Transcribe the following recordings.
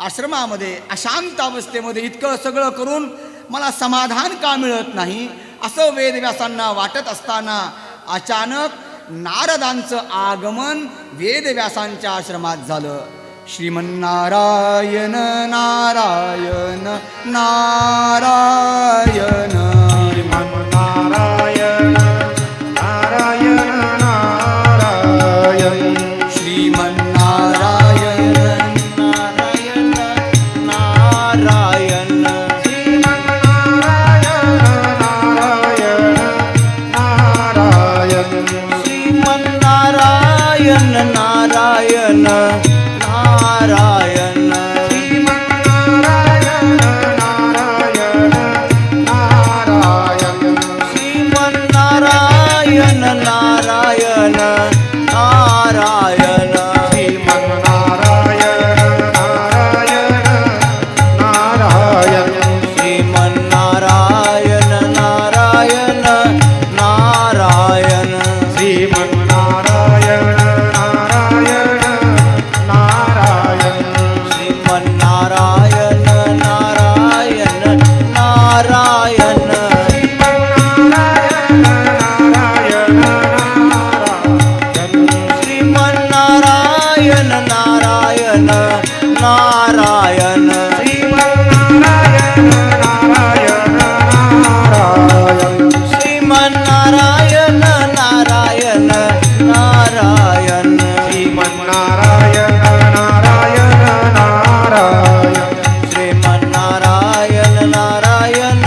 आश्रमामध्ये अशांत अवस्थेमध्ये इतकं सगळं करून मला समाधान का मिळत नाही असं वेदव्यासांना वाटत असताना अचानक नारदांचं आगमन वेदव्यासांच्या आश्रमात झालं. श्रीमन्नारायण नारायण नारायण श्रीमन्नारायण नारायण नारायण श्रीमन्नारायण नारायण नारायण श्रीमन्नारायण नारायण नारायण नारायण श्रीमन्नारायण नारायण नारायण श्रीमन्नारायण नारायण नारायण श्रीमन्नारायण नारायण नारायण श्रीमन्नारायण नारायण नारायण श्रीमन्नारायण नारायण नारायण श्रीमन्नारायण नारायण नारायण श्रीमन्नारायण नारायण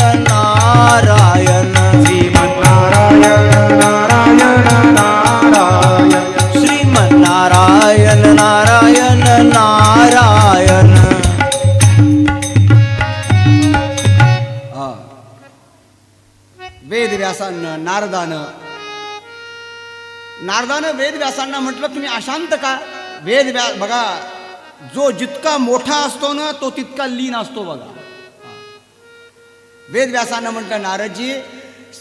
नारायण श्रीमन्नारायण नारायण नारायण वेदव्यासांना नारदानं वेदव्यासांना म्हटलं तुम्ही अशांत का? बघा, जो जितका मोठा असतो ना तो तितका लीन असतो बघा. वेदव्यासांना म्हटलं नारदजी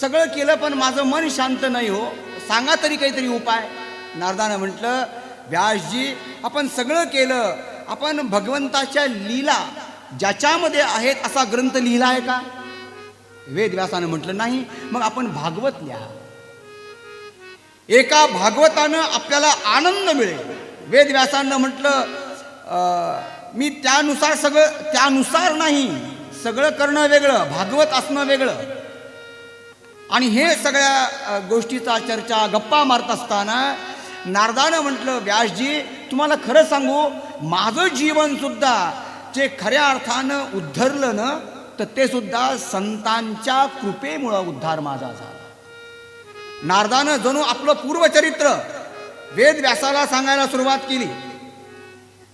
सगळं केलं पण माझं मन शांत नाही हो, सांगा तरी काहीतरी उपाय. नारदानं म्हटलं व्यासजी आपण सगळं केलं, आपण भगवंताच्या लीला ज्याच्यामध्ये आहेत असा ग्रंथ लिहिला आहे का? वेदव्यासानं म्हटलं नाही. मग आपण भागवत लिहा, एका भागवतानं आपल्याला आनंद मिळेल. वेदव्यासानं म्हटलं मी त्यानुसार नाही, सगळं करणं वेगळं, भागवत असणं वेगळं. आणि हे सगळ्या गोष्टीचा चर्चा गप्पा मारत असताना नारदानं म्हटलं व्यासजी तुम्हाला खरं सांगू, माझं जीवन सुद्धा जे खऱ्या अर्थानं उद्धरलं ना तर ते सुद्धा संतांच्या कृपेमुळं उद्धार माझा झाला. नारदानं जणू आपलं पूर्वचरित्र वेदव्यासाला सांगायला सुरुवात केली.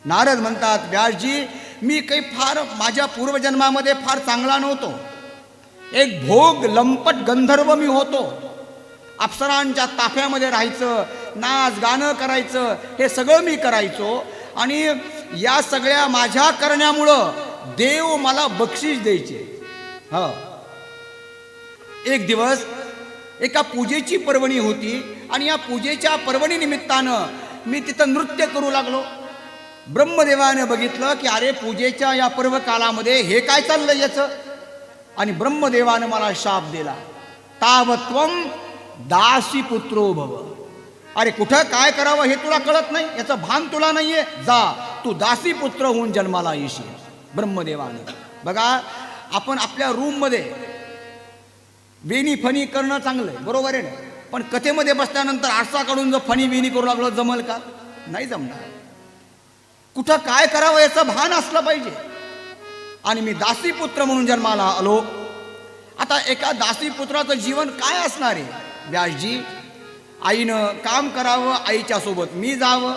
नारद म्हणतात व्यासजी मी काही फार माझ्या पूर्वजन्मामध्ये फार चांगला नव्हतो, एक भोग लंपट गंधर्व मी होतो. अप्सरांच्या ताफ्यामध्ये राहायचं, नाच गाणं करायचं, हे सगळं मी करायचो. आणि या सगळ्या माझ्या करण्यामुळं देव मला बक्षीस द्यायचे. हो, एक दिवस एका पूजेची पर्वणी होती आणि या पूजेच्या पर्वणी निमित्तानं मी तिथं नृत्य करू लागलो. ब्रह्मदेवाने बघितलं की अरे पूजेच्या या पर्व कालामध्ये हे काय चाललं याचं, आणि ब्रह्मदेवानं मला शाप दिला, तावत्वम दासी पुत्रो भव. अरे कुठं काय करावं हे तुला कळत नाही, याचं भान तुला नाहीये, जा तू दासी पुत्र होऊन जन्माला येशील. ब्रह्मदेवाने बघा, आपण आपल्या रूममध्ये वेणी फणी करणं चांगलं आहे, बरोबर आहे ना, पण कथेमध्ये बसल्यानंतर आरसा काढून जर फणी वेणी करू लागलो जमल का? नाही जमणार. कुठं काय करावं याचं भान असलं पाहिजे. आणि मी दासीपुत्र म्हणून जन्माला आलो. आता एका दासीपुत्राचं जीवन काय असणार आहे? व्यासजी आईनं काम करावं, आईच्या सोबत मी जावं.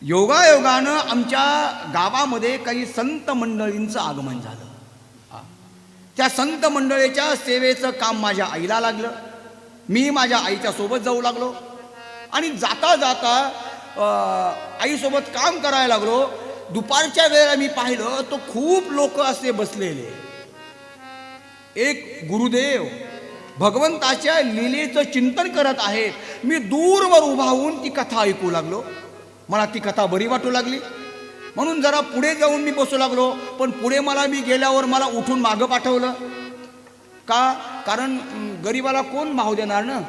योगायोगानं आमच्या गावामध्ये काही संत मंडळींचं आगमन झालं. त्या संत मंडळीच्या सेवेचं काम माझ्या आईला लागलं. मी माझ्या आईच्या सोबत जाऊ लागलो आणि जाता जाता आईसोबत काम करायला लागलो. दुपारच्या वेळेला मी पाहिलं तो खूप लोक असे बसलेले. एक गुरुदेव भगवंताच्या लीलेचं चिंतन करत आहेत. मी दूरवर उभा होऊन ती कथा ऐकू लागलो. मला ती कथा बरी वाटू लागली. म्हणून जरा पुढे जाऊन मी बसू लागलो. पण पुढे मी गेल्यावर मला उठून मागं पाठवलं. का? कारण गरीबाला कोण माहू देणार ना.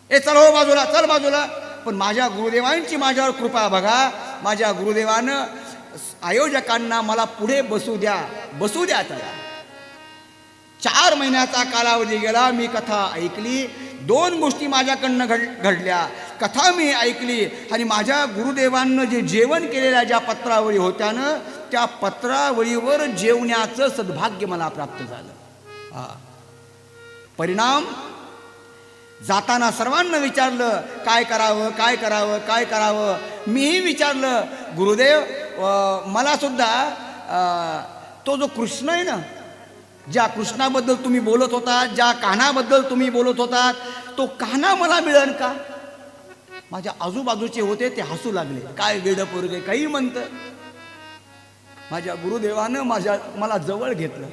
चल हो बाजूला, चल बाजूला. पण माझ्या गुरुदेवांची माझ्यावर कृपा बघा. माझ्या गुरुदेवानं आयोजकांना मला पुढे बसू द्या त्याला. 4 महिन्याचा कालावधी गेला. मी कथा ऐकली. 2 गोष्टी माझ्याकडनं घडल्या. कथा मी ऐकली आणि माझ्या गुरुदेवांनं जे जेवण केलेल्या ज्या पत्रावळी होत्या ना, त्या पत्रावळीवर जेवण्याचं सद्भाग्य मला प्राप्त झालं. परिणाम, जाताना सर्वांना विचारलं काय करावं. मीही विचारलं, गुरुदेव मला सुद्धा तो जो कृष्ण आहे ना, ज्या कृष्णाबद्दल तुम्ही बोलत होता, ज्या कान्हाबद्दल तुम्ही बोलत होतात, तो कान्हा मला मिळेल का? माझ्या आजूबाजूचे होते ते हसू लागले. काय वेडं पोरगे काही म्हणतं. माझ्या गुरुदेवानं मला जवळ घेतलं.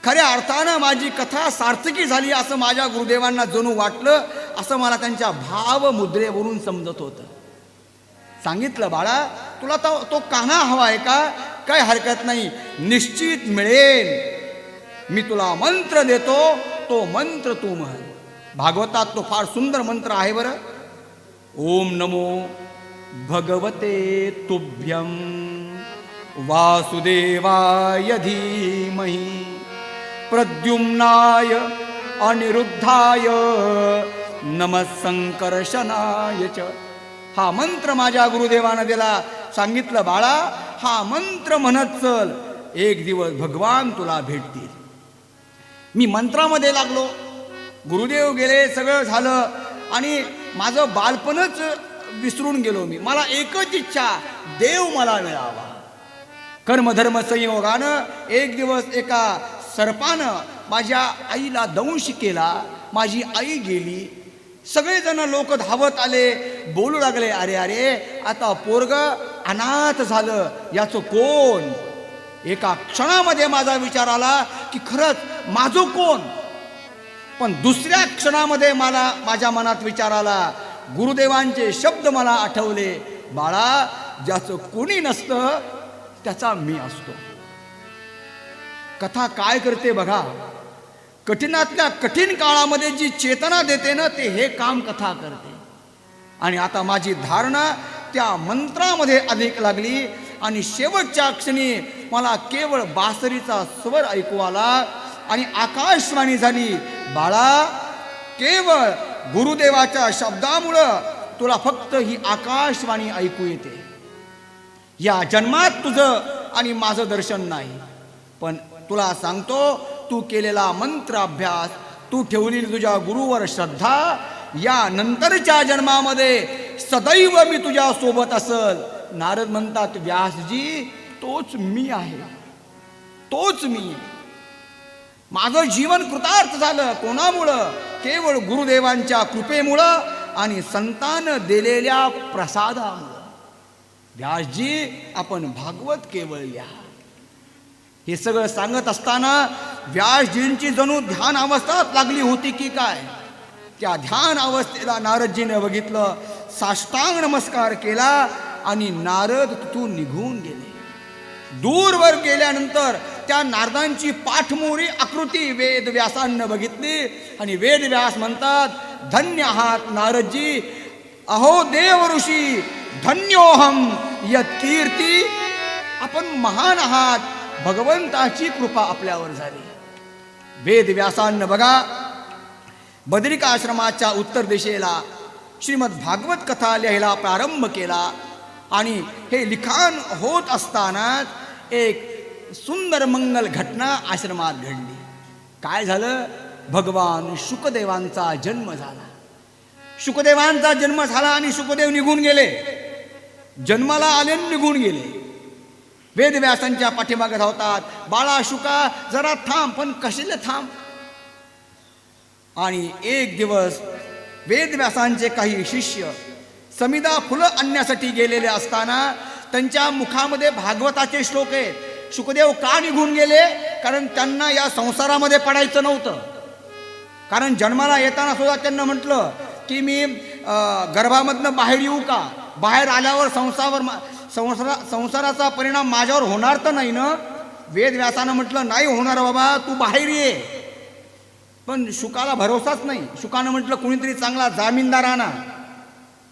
खऱ्या अर्थानं माझी कथा सार्थकी झाली असं माझ्या गुरुदेवांना जणू वाटलं. असं मला त्यांच्या भावमुद्रेवरून समजत होतं. सांगितलं, बाळा तुला तो कान्हा हवा आहे का? काय हरकत नाही, निश्चित मिळेल. मी तुला मंत्र देतो, तो मंत्र तू म्हण. भागवतात तो फार सुंदर मंत्र आहे बरं. ओम नमो भगवते तुभ्यं वासुदेवाय धीमहि प्रद्युम्नाय अनिरुद्धाय नमः संकर्षणाय च. हा मंत्र माझ्या गुरुदेवानं दिला. सांगितलं, बाळा हा मंत्र म्हणत चल, एक दिवस भगवान तुला भेटतील. मी मंत्रामध्ये लागलो. गुरुदेव गेले, सगळं झालं आणि माझं बालपणच विसरून गेलो मी. मला एकच इच्छा, देव मला मिळावा. कर्मधर्म संयोगानं एक दिवस एका सर्पानं माझ्या आईला दंश केला. माझी आई गेली. सगळेजण लोक धावत आले, बोलू लागले, अरे अरे आता पोरग अनाथ झालं, याचं कोण? एका क्षणामध्ये माझा विचार आला की खरंच माझं कोण? पण दुसऱ्या क्षणामध्ये माझ्या मनात विचार आला, गुरुदेवांचे शब्द मला आठवले, बाळा ज्याचं कोणी नसतं त्याचा मी असतो. कथा काय करते बघा. कठीणातल्या कठीण काळामध्ये जी चेतना देते ना, ते हे काम कथा करते. आणि आता माझी धारणा त्या मंत्रामध्ये अधिक लागली आणि शेवटच्या क्षणी मला केवळ बासरीचा स्वर ऐकू आला आणि आकाशवाणी झाली, बाळा केवळ गुरुदेवाच्या शब्दामुळं तुला फक्त ही आकाशवाणी ऐकू येते. या जन्मात तुझं आणि माझं दर्शन नाही, पण तुला सांगतो, तू केलेला मंत्र अभ्यास, तू ठेवलेली तुझ्या गुरुवर श्रद्धा, या नंतरच्या जन्मामध्ये सदैव मी तुझ्या सोबत असल. नारद म्हणतात, व्यासजी तोच मी आहे, तोच मी. माझं जीवन कृतार्थ झालं. कोणामुळं? केवळ गुरुदेवांच्या कृपेमुळं आणि संतान दिलेल्या प्रसादामुळं. व्यासजी आपण भागवत केवळ या. हे सगळं सांगत असताना व्यासजींची जणू ध्यान अवस्थाच लागली होती की काय. त्या ध्यान अवस्थेला नारदजीने बघितलं, साष्टांग नमस्कार केला आणि नारद तिथून निघून गेले. दूरवर गेल्यानंतर त्या नारदांची पाठमोरी आकृती वेदव्यासांना बघितली आणि वेदव्यास म्हणतात, धन्य आहात नारदजी, अहो देव ऋषी, धन्योहम यत्कीर्ती, आपण महान आहात, भगवंताची कृपा आपल्यावर झाली. वेदव्यासांना बघा, बदरिकाश्रमाच्या उत्तर दिशेला श्रीमद भागवत कथा लिहायला प्रारंभ केला आणि हे लिखाण होत असताना एक सुंदर मंगल घटना आश्रमात घडली. काय झालं? भगवान शुकदेवांचा जन्म झाला. शुकदेवांचा जन्म झाला आणि शुकदेव निघून गेले. जन्माला आले निघून गेले. वेदव्यासांच्या पाठीमागे धावतात, बाळा शुका जरा थांब. पण कशाला थांब? आणि एक दिवस वेदव्यासांचे काही शिष्य समिधा फुलं आणण्यासाठी गेलेले असताना त्यांच्या मुखामध्ये भागवताचे श्लोक आहेत. शुकदेव का निघून गेले? कारण त्यांना या संसारामध्ये पडायचं नव्हतं. कारण जन्माला येताना सुद्धा त्यांना म्हटलं की मी गर्भामधनं बाहेर येऊ का? बाहेर आल्यावर संसाराचा परिणाम माझ्यावर होणार तर नाही ना. वेद व्यासानं म्हटलं नाही होणार बाबा, तू बाहेर ये. पण शुकाला भरोसाच नाही. शुकानं म्हटलं कुणीतरी चांगला जामीनदार आणा,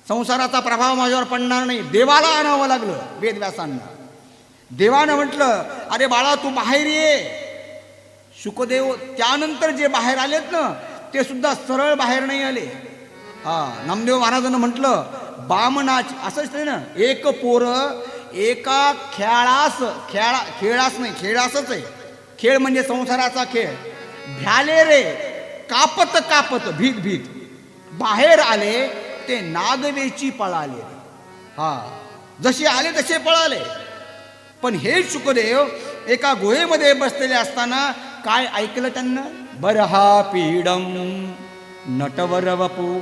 संसाराचा प्रभाव माझ्यावर पडणार नाही. देवाला आणावं लागलं वेदव्यासांना. देवानं म्हटलं अरे बाळा तू बाहेर ये. शुकदेव त्यानंतर जे बाहेर आलेत ना ते सुद्धा सरळ बाहेर नाही आले. नामदेव महाराजांना म्हटलं बामणाच असंच ना, एक पोर एका खेळास नाही, खेळासच आहे. खेळ म्हणजे संसाराचा खेळ. भ्याले रे कापत कापत भीत भीत बाहेर आले ते नागवेची पळाले. जसे आले तसे पळाले. पण हे शुकदेव एका गुहेमध्ये बसलेले असताना काय ऐकलं त्यांना? बरहा पीडम नटवर वपू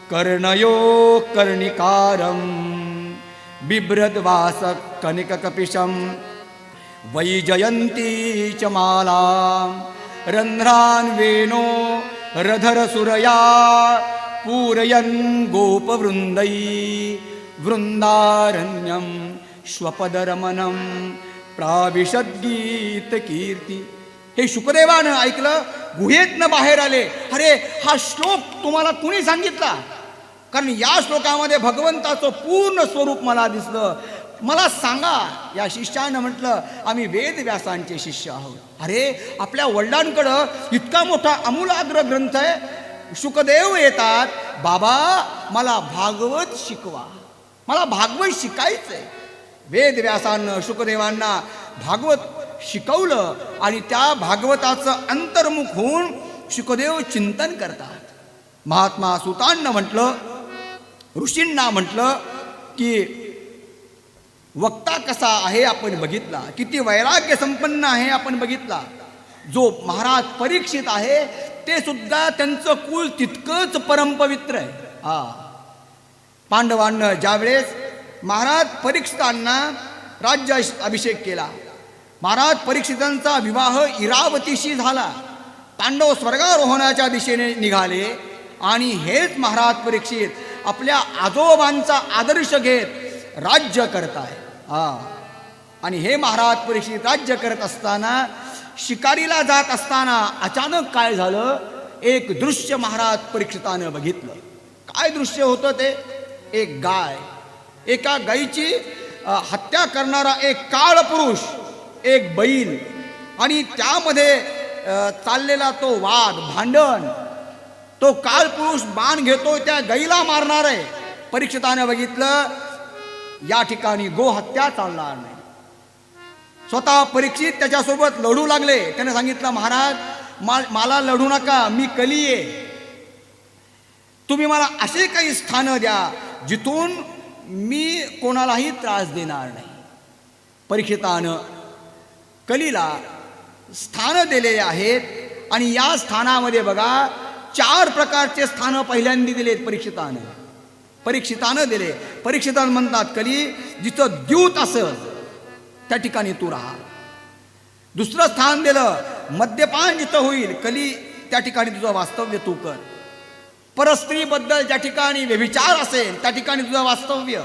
कर्णयो कर्णिकारम बिभ्रद्वास कनिक कपिशम वैजयंती च माला रंध्रान वेणो रधर सुरया पूरयन् गोपवृंदै वृंदारण्यम श्वपदरमणम प्राविशद्गीत कीर्ती. हे शुकदेवानं ऐकलं, गुहेतनं बाहेर आले. अरे हा श्लोक तुम्हाला कुणी सांगितला? कारण या श्लोकामध्ये भगवंताचं पूर्ण स्वरूप मला दिसलं. मला सांगा. या शिष्यानं म्हटलं आम्ही वेदव्यासांचे शिष्य आहोत. अरे आपल्या वडिलांकडं इतका मोठा अमूलाग्र ग्रंथ आहे. शुकदेव येतात, बाबा मला भागवत शिकवा, मला भागवत शिकायचंय. वेदव्यासानं शुकदेवांना भागवत शिकवलं आणि त्या भागवताचं अंतर्मुख होऊन शुकदेव चिंतन करतात. महात्मा सुतांना म्हटलं, ऋषींना म्हटलं की वक्ता कसा आहे आपण बघितला, किती वैराग्य संपन्न आहे आपण बघितला. जो महाराज परीक्षित आहे ते सुद्धा त्यांचं कुल तितकंच परमपवित्र आहे. पांडवांना ज्यावेळेस महाराज परीक्षितांना राज्य अभिषेक केला, महाराज परीक्षितांचा विवाह इरावतीशी झाला, पांडव स्वर्गारोहणाच्या दिशेने निघाले आणि हेच महाराज परीक्षित आपल्या आजोबांचा आदर्श घेत राज्य करताय. आणि हे महाराज परीक्षित राज्य करत असताना शिकारीला जात असताना अचानक काय झालं? एक दृश्य महाराज परीक्षितानं बघितलं. काय दृश्य होतं ते? एक गाय, एका गायीची हत्या करणारा एक काळ पुरुष, एक बैल आणि त्यामध्ये चाललेला तो वाद भांडण. तो काळ पुरुष बाण घेतो, त्या गायीला मारणार आहे. परीक्षिताने बघितलं या ठिकाणी गोहत्या चालणार नाही. स्वतः परीक्षित त्याच्यासोबत लढू लागले. त्याने सांगितलं महाराज मला लढू नका, मी कली आहे. तुम्ही मला असे काही स्थान द्या जिथून मी कोणालाही त्रास देणार नाही. परीक्षितानं कलीला स्थान दिलेले आहेत आणि या स्थानामध्ये बघा 4 प्रकारचे स्थान पहिल्यांदा दिलेत परीक्षितानं दिले. परीक्षितानं म्हणतात कली जिथं द्यूत असेल त्या ठिकाणी तू राहा. दुसरं स्थान दिलं मद्यपान जिथं होईल कली त्या ठिकाणी तुझं वास्तव्य तू कर. परस्त्रीबद्दल ज्या ठिकाणी व्यभिचार असेल त्या ठिकाणी तुझं वास्तव्य,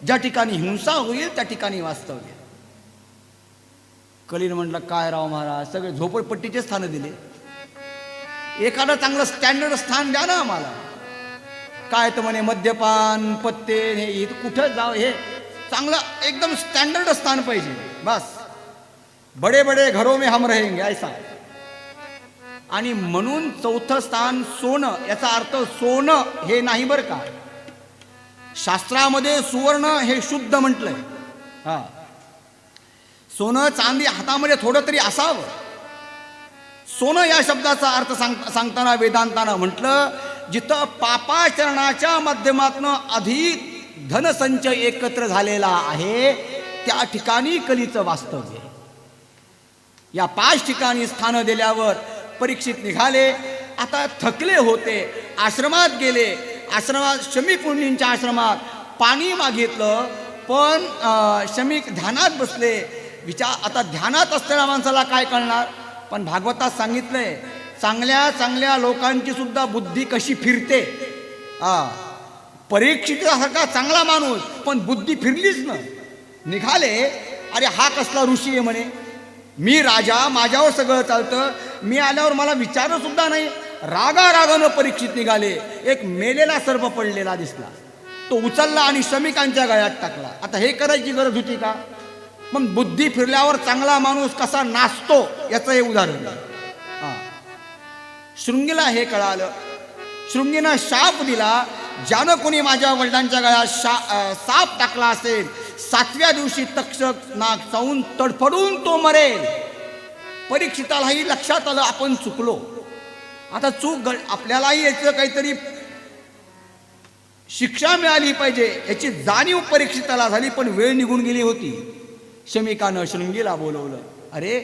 ज्या ठिकाणी हिंसा होईल त्या ठिकाणी वास्तव्य. कलीनं म्हटलं काय राव महाराज, सगळे झोपडपट्टीचे स्थान दिले, एखादं चांगलं स्टँडर्ड स्थान द्या ना आम्हाला. काय तर म्हणे मद्यपान पत्ते हे कुठं जाव, हे चांगलं एकदम स्टँडर्ड स्थान पाहिजे. बस बडे बडे घरों में हम रहेंगे ऐसा. आणि म्हणून 4थं स्थान सोनं. याचा अर्थ सोनं हे नाही बरं का, शास्त्रामध्ये सुवर्ण हे शुद्ध म्हटलंय. सोनं चांदी हातामध्ये थोडं तरी असावं. सोनं या शब्दाचा अर्थ सांगताना वेदांतानं म्हटलं जिथं पापाचरणाच्या माध्यमातून अधिक धनसंचय एकत्र झालेला आहे त्या ठिकाणी कलीचं वास्तव्य. या 5 ठिकाणी स्थानं दिल्यावर परीक्षित निघाले. आता थकले होते, आश्रमात गेले. आश्रमात शमीक मुनींच्या आश्रमात पाणी मागितलं, पण शमीक ध्यानात बसले. आता ध्यानात असलेल्या माणसाला काय कळणार? पण भागवतात सांगितलंय चांगल्या चांगल्या लोकांची सुद्धा बुद्धी कशी फिरते. परीक्षितासारखा चांगला माणूस पण बुद्धी फिरलीच ना. निघाले. अरे हा कसला ऋषी आहे म्हणे, मी राजा, माझ्यावर सगळं चालतं, मी आल्यावर मला विचारत सुद्धा नाही. रागारागानं परीक्षित निघाले. एक मेलेला सर्प पडलेला दिसला, तो उचलला आणि श्रमिकांच्या गळ्यात टाकला. आता हे करायची गरज होती का? मग बुद्धी फिरल्यावर चांगला माणूस कसा नाचतो याचं हे उदाहरण आहे. शृंगीला हे कळालं. शृंगीनं शाप दिला, ज्यानं कोणी माझ्या वडिलांच्या गळ्यात साप टाकला असेल, 7व्या दिवशी तक्षक नाग चावून तडफडून तो मरेल. परीक्षितालाही लक्षात आलं आपण चुकलो. आता आपल्यालाही याचं काहीतरी शिक्षा मिळाली पाहिजे याची जाणीव परीक्षिताला झाली, पण वेळ निघून गेली होती. शमिकानं शृंगीला बोलवलं. अरे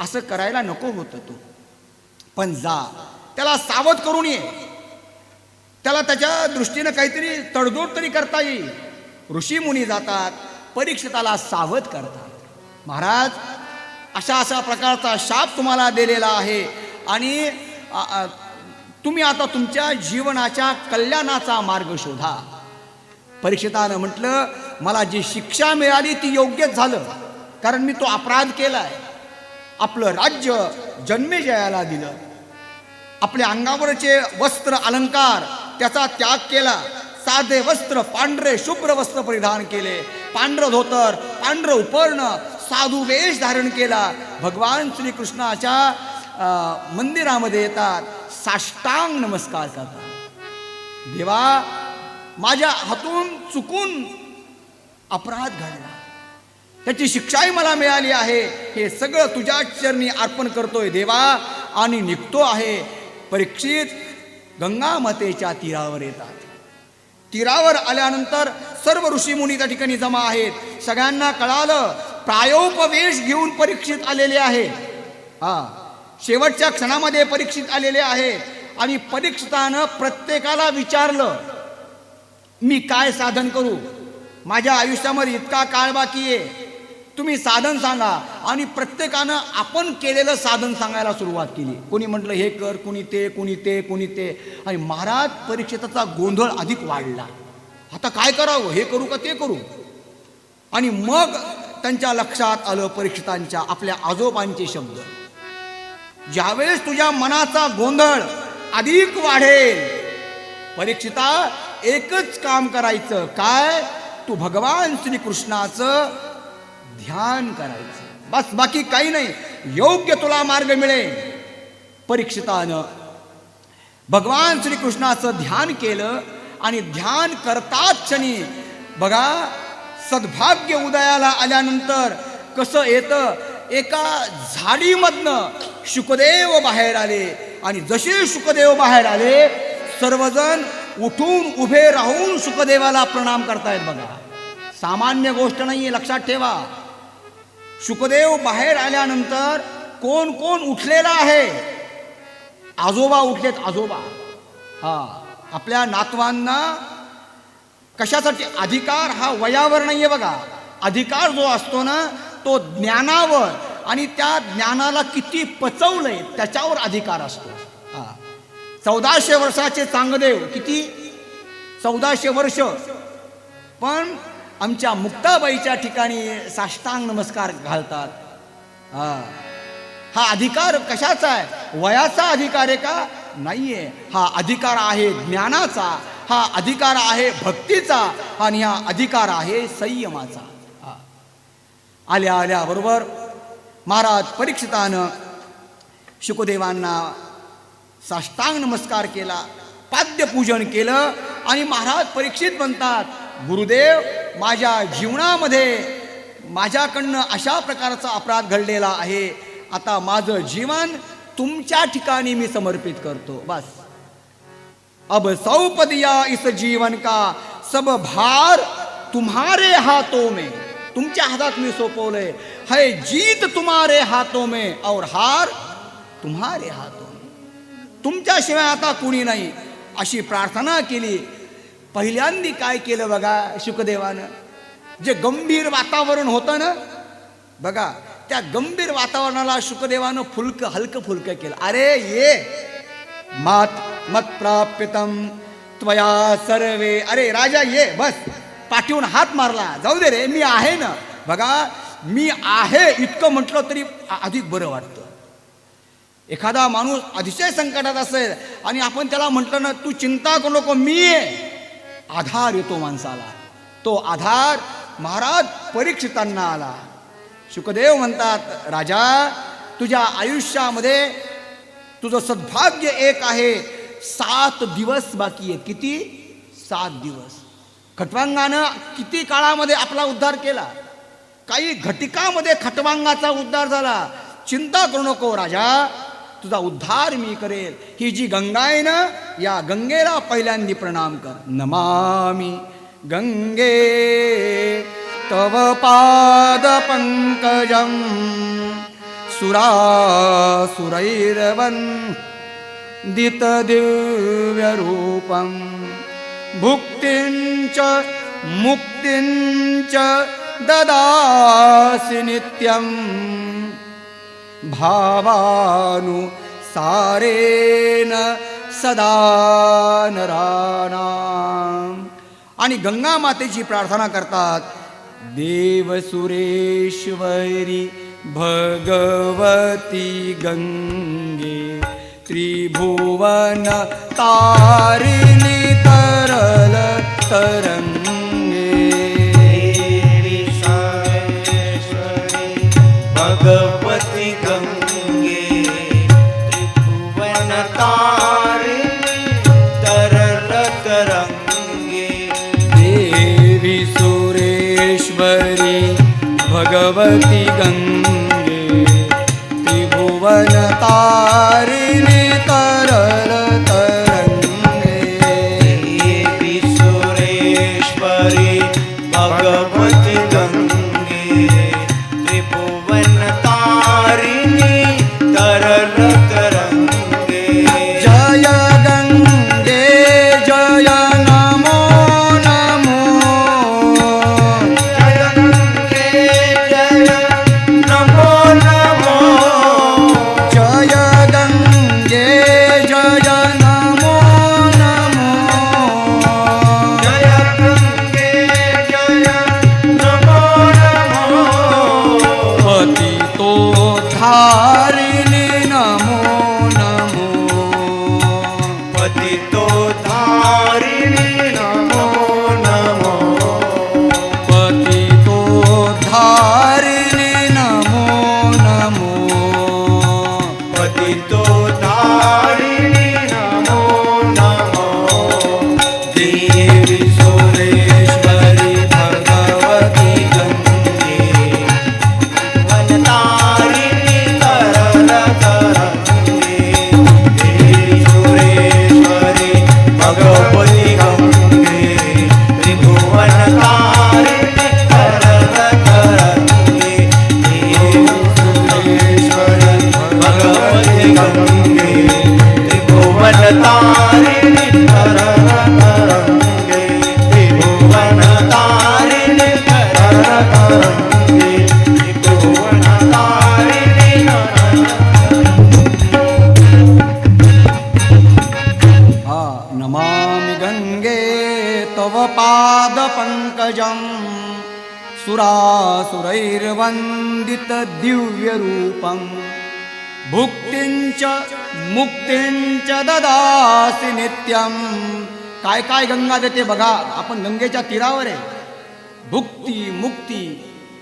असं करायला नको होतं तू, पण जा त्याला सावध करून ये, त्याला त्याच्या दृष्टीनं काहीतरी तडजोड तरी करता येईल. ऋषी मुनी जातात, परीक्षिताला सावध करतात. महाराज अशा अशा प्रकारचा शाप तुम्हाला दिलेला आहे आणि तुम्ही आता तुमच्या जीवनाच्या कल्याणाचा मार्ग शोधा. परीक्षितानं म्हटलं, मला जी शिक्षा मिळाली ती योग्यच झालं, कारण मी तो अपराध केलाय. आपलं राज्य जन्मेजयाला दिलं, आपल्या अंगावरचे वस्त्र अलंकार त्याचा त्याग केला, साधे वस्त्र पांढरे शुभ्र वस्त्र परिधान केले, पांढरं धोतर, पांढरं उपर्ण, साधू वेश धारण केला. भगवान श्रीकृष्णाच्या मंदिरामध्ये येतात, साष्टांग नमस्कार करतात. देवा, माझ्या हातून चुकून अपराध घडला, त्याची शिक्षाही मला मिळाली आहे, हे सगळं तुझ्या चरणी अर्पण करतोय देवा, आणि निघतो आहे. परीक्षित गंगा मातेच्या तीरावर येतात. तीरावर आल्यानंतर सर्व ऋषीमुनी त्या ठिकाणी जमा आहेत. सगळ्यांना कळालं प्रायोपवेश घेऊन परीक्षित आलेले आहे. शेवटच्या क्षणामध्ये परीक्षित आलेले आहे. आणि परीक्षितानं प्रत्येकाला विचारलं, मी काय साधन करू, माझ्या आयुष्यामध्ये इतका काळ बाकी आहे, तुम्ही साधन सांगा. आणि प्रत्येकानं आपण केलेलं साधन सांगायला सुरुवात केली. कोणी म्हटलं हे कर, कोणी ते, कोणी ते, कोणी ते. आणि महाराज परीक्षिताचा गोंधळ अधिक वाढला. आता काय करावं, हे करू का ते करू. आणि मग त्यांच्या लक्षात आलं परीक्षितांच्या आपल्या आजोबांचे शब्द, ज्यावेळेस तुझ्या मनाचा गोंधळ अधिक वाढेल परीक्षिता, एकच काम करायचं, काय, तू भगवान श्रीकृष्णाचं ध्यान करायचं, बस, बाकी काही नाही, योग्य तुला मार्ग मिळेल. परीक्षितानं भगवान श्रीकृष्णाचं ध्यान केलं. आणि ध्यान करताच क्षणी बघा, सद्भाग्य उदयाला आल्यानंतर कसं येतं, एका झाडीमधनं शुकदेव बाहेर आले. आणि जसे शुकदेव बाहेर आले, सर्वजण उठून उभे राहून शुकदेवाला प्रणाम करतायत. बघा, सामान्य गोष्ट नाहीये, लक्षात ठेवा. शुकदेव बाहेर आल्यानंतर कोण कोण उठलेला आहे, आजोबा उठलेत, आजोबा. आपल्या नातवांना कशासाठी, अधिकार हा वयावर नाहीये बघा. अधिकार जो असतो ना, तो ज्ञानावर आणि त्या ज्ञानाला किती पचवलंय त्याच्यावर अधिकार असतो. 1400 वर्षाचे चांगदेव, किती, 1400 वर्ष, पण आमच्या मुक्ताबाईच्या ठिकाणी साष्टांग नमस्कार घालतात. हा अधिकार कशाचा आहे, वयाचा अधिकार आहे का, नाहीये. हा अधिकार आहे ज्ञानाचा, हा अधिकार आहे भक्तीचा, आणि हा अधिकार आहे संयमाचा. आल्या आल्या बरोबर महाराज परीक्षितानं शुकदेवांना साष्टांग नमस्कार केला, पाद्यपूजन केलं. आणि महाराज परीक्षित म्हणतात, गुरुदेव, माझ्या जीवनामध्ये माझ्याकडनं अशा प्रकारचा अपराध घडलेला आहे, आता माझं जीवन तुमच्या ठिकाणी मी समर्पित करतो, बस. अब सौंप दिया इस जीवन का सब भार तुम्हारे हाथों में, तुमच्या हातात मी सोपवलंय. है जीत तुम्हारे हाथों में और हार तुम्हारे हाथों में, तुमच्याशिवाय आता कुणी नाही, अशी प्रार्थना केली. पहिल्यांदी काय केलं बघा शुकदेवानं, जे गंभीर वातावरण होतं ना बघा, त्या गंभीर वातावरणाला शुकदेवानं हलकं फुलकं केलं. अरे ये मत प्राप्यतम त्वया सर्वे, अरे राजा ये, बस. पाठीवून हात मारला, जाऊ दे रे, मी आहे ना, बघा, मी आहे इतकं म्हटलं तरी अधिक बरं वाटतं. एखादा माणूस अतिशय संकटात असेल आणि आपण त्याला म्हटलं ना, तू चिंता करू नको, मी आहे, आधार येतो माणसाला. तो आधार महाराज परीक्षितांना आला. शुकदेव म्हणतात, राजा, तुझ्या आयुष्यामध्ये तुझं सद्भाग्य एक आहे, 7 दिवस बाकी आहेत. किती? 7 दिवस. खटवांगानं किती काळामध्ये आपला उद्धार केला. काही घटिकामध्ये खटवांगाचा उद्धार झाला. चिंता करू नको राजा, तुझा उद्धार मी करेल. ही जी गंगा आहे ना, या गंगेला पहिल्यांदा प्रणाम कर. नमामि गंगे तव पाद पंकजं सुरासुरैर्वन्दित दिव्य रूपं भुक्तिंच मुक्तिंच ददासि नित्यं भावानुसारेण सदा नराणाम्. आणि गंगा मातेची प्रार्थना करतात, देवसुरेश्वरी भगवती गंगे त्रिभुवन तारिणी तरल तरंगे. देवी सर्वेश्वरी भगवती गंगे त्रिभुवन तारिणी तरल तरंगे. देवी सुरेश्वरी भगवती गंगे त्रिभुवन तारिणी तरल तरंगे. देवी सुरेश्वरी भगवती गंगे त्रिभुवन तारिणी तरल तरंगे. जय गंगे जय नमो नमो. जय गंगे जय नमो नमो. जय गंगे जय नमो नमो. जय गंगे जय नमो नमो. पतितो धारिणी नमो नमो. पतितो धारिणी नमो नमो. पतितो धारिणी नमो नमो. पतितो धारिणी नमो नमो. देवी सुरेश्वरी भगवती गंगे वनतारिणी तरल तरंगे. देवी सुरेश्वरी भगवती गंगे त्रिभुवन तारिणी तरल तरंगे. देवी सुरेश्वरी भगवती गंगे त्रिभुवन तारिणी तरल तरंगे. त्रिभुवन तारिणी तरल तरंगे. त्रिभुवन तारिणी हा. नमामि गंगे तव पाद पंकजं सुरासुरैर्वन्दित दिव्य रूपं भुक्तिंच मुक्तिंच ददासि नित्यं. काय काय गंगा देते बघा. आपण गंगेच्या तीरावर आहे. भुक्ती मुक्ती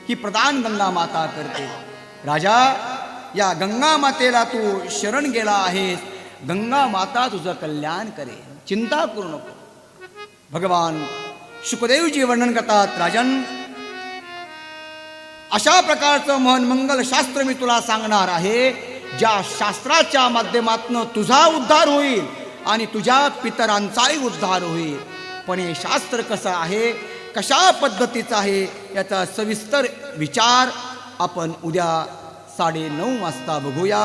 ही प्रदान गंगा माता करते. राजा, या गंगा मातेला तू शरण गेला आहेस, गंगा माता तुझं कल्याण करेल, चिंता करू नको. भगवान शुकदेवजी वर्णन करतात, राजन, अशा प्रकारचं मंगल शास्त्र मी तुला सांगणार आहे, ज्या शास्त्राच्या माध्यमातून तुझा उद्धार होईल आणि तुझ्या पितरांचाही उद्धार होईल. पण हे शास्त्र कसं आहे, कशा पद्धतीचं आहे, याचा सविस्तर विचार आपण उद्या 9:30 वाजता बघूया.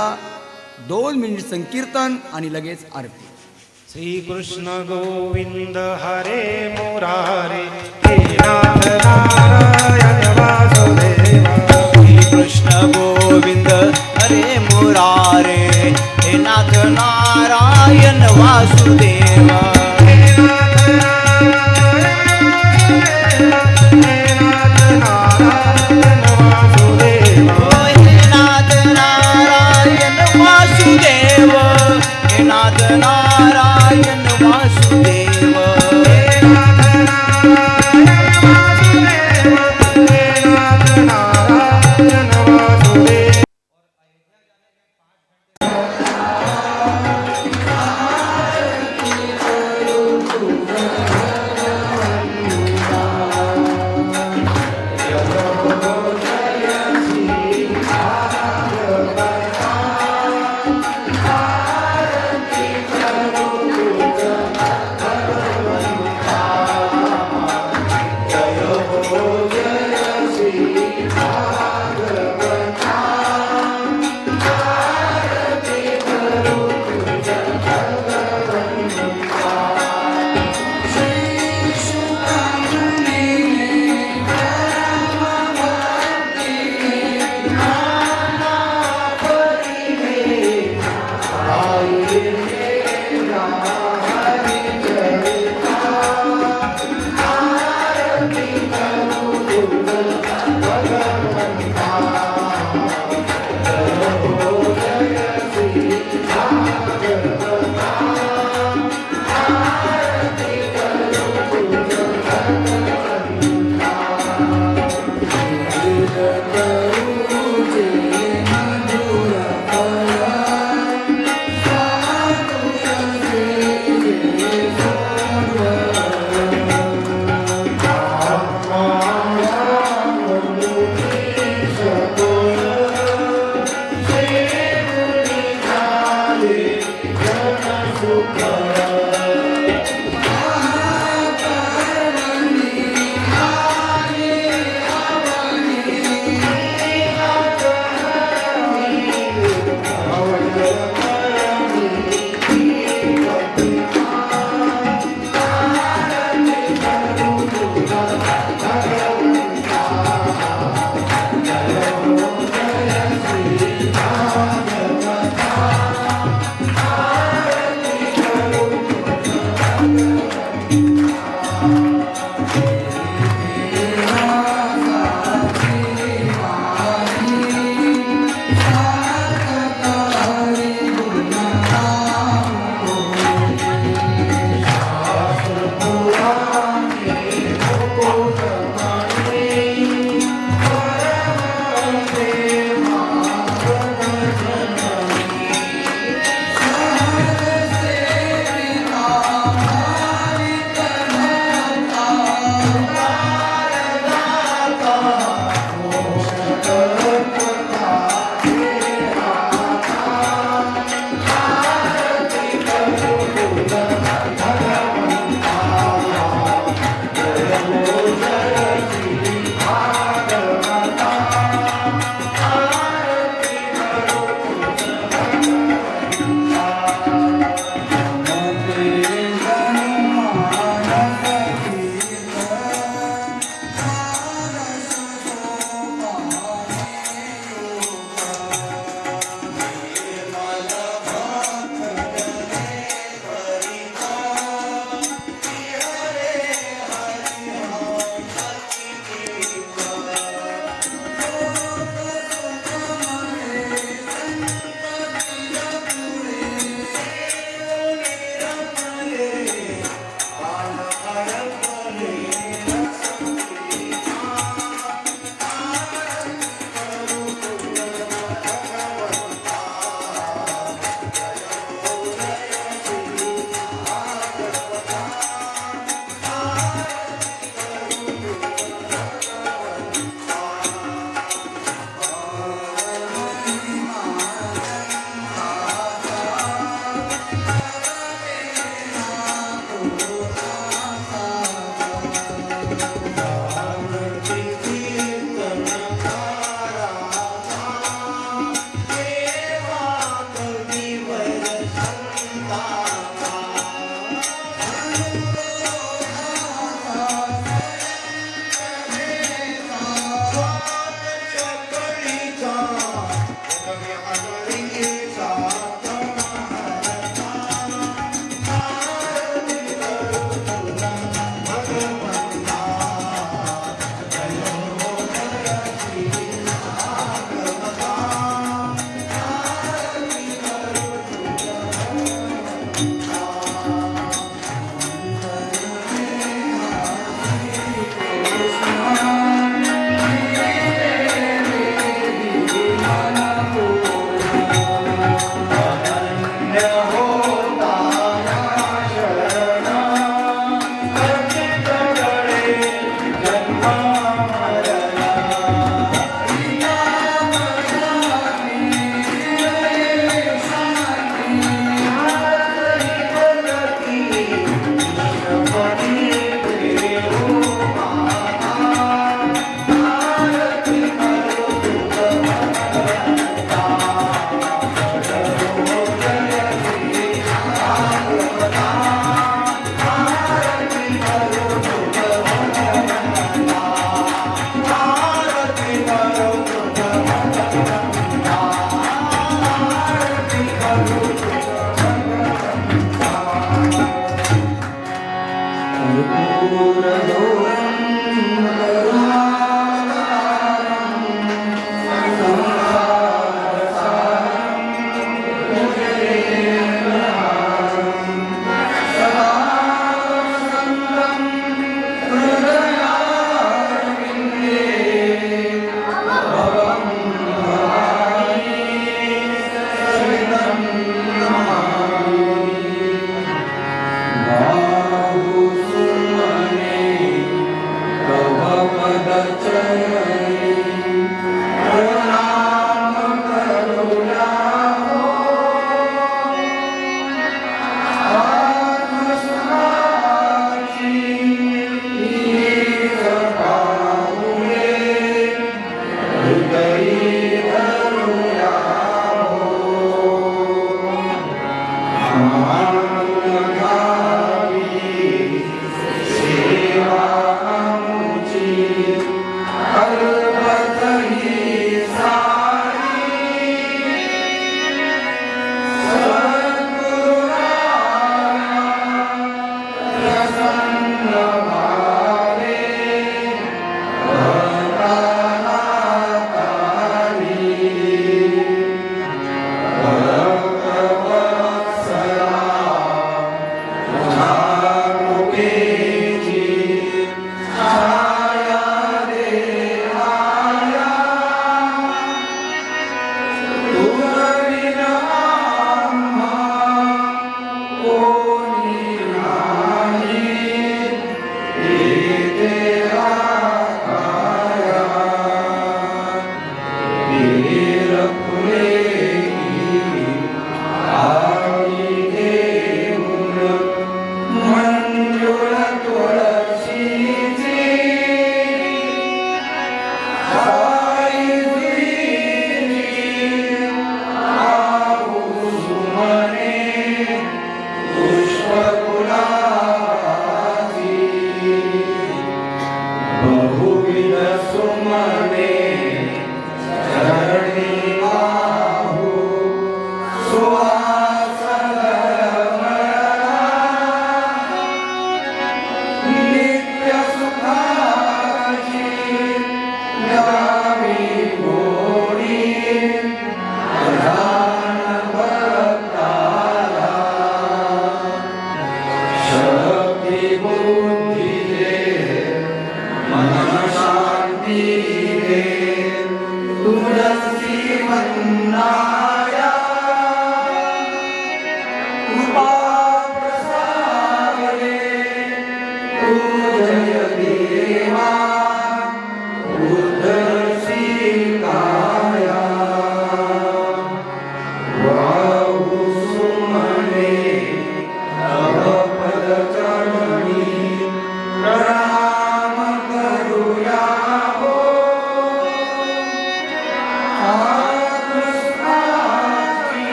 2 मिनिट संकीर्तन आणि लगेच आरती. श्री कृष्ण गोविंद हरे मुरारे हे नाथ नारायण वासुदेवा. श्री कृष्ण गोविंद हरे मुरारे हे नाथ नारायण वासुदेवा. हे नाथ नारायण हरी